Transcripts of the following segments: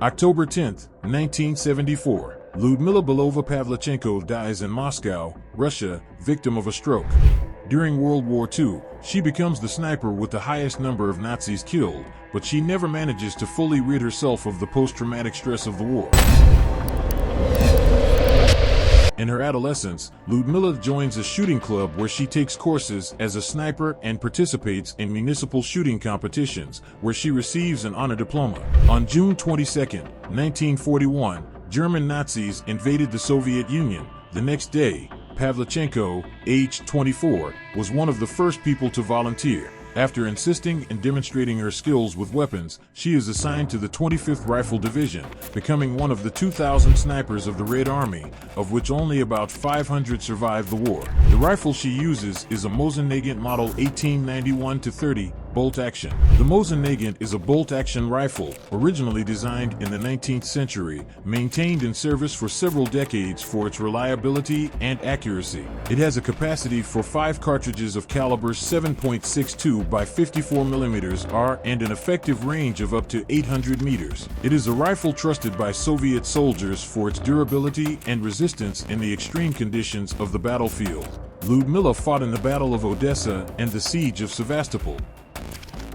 October 10, 1974, Lyudmila Belova Pavlichenko dies in Moscow, Russia, victim of a stroke. During World War II, she becomes the sniper with the highest number of Nazis killed, but she never manages to fully rid herself of the post-traumatic stress of the war. In her adolescence, Lyudmila joins a shooting club where she takes courses as a sniper and participates in municipal shooting competitions, where she receives an honor diploma. On June 22, 1941, German Nazis invaded the Soviet Union. The next day, Pavlichenko, aged 24, was one of the first people to volunteer. After insisting and demonstrating her skills with weapons, she is assigned to the 25th Rifle Division, becoming one of the 2,000 snipers of the Red Army, of which only about 500 survived the war. The rifle she uses is a Mosin Nagant Model 1891-30 bolt-action. The Mosin Nagant is a bolt-action rifle, originally designed in the 19th century, maintained in service for several decades for its reliability and accuracy. It has a capacity for 5 cartridges of caliber 7.62 by 54 mm R and an effective range of up to 800 meters. It is a rifle trusted by Soviet soldiers for its durability and resistance in the extreme conditions of the battlefield. Lyudmila fought in the Battle of Odessa and the Siege of Sevastopol.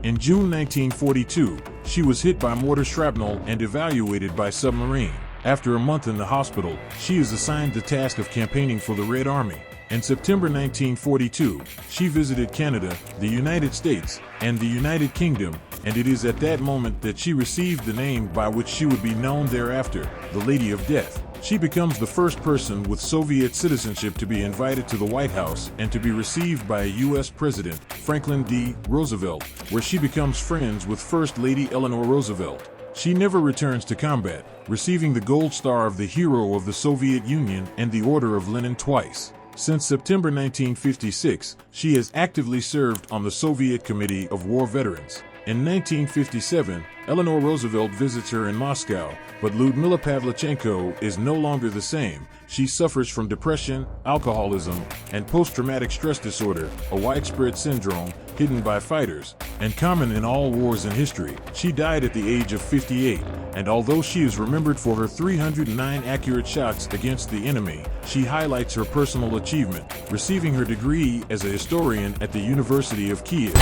In June 1942, she was hit by mortar shrapnel and evacuated by submarine. After a month in the hospital, she is assigned the task of campaigning for the Red Army. In September 1942, she visited Canada, the United States, and the United Kingdom, and it is at that moment that she received the name by which she would be known thereafter, the Lady of Death. She becomes the first person with Soviet citizenship to be invited to the White House and to be received by a U.S. President, Franklin D. Roosevelt, where she becomes friends with First Lady Eleanor Roosevelt. She never returns to combat, receiving the Gold Star of the Hero of the Soviet Union and the Order of Lenin twice. Since September 1956, she has actively served on the Soviet Committee of War Veterans. In 1957, Eleanor Roosevelt visits her in Moscow, but Lyudmila Pavlichenko is no longer the same. She suffers from depression, alcoholism, and post-traumatic stress disorder, a widespread syndrome hidden by fighters, and common in all wars in history. She died at the age of 58, and although she is remembered for her 309 accurate shots against the enemy, she highlights her personal achievement, receiving her degree as a historian at the University of Kiev.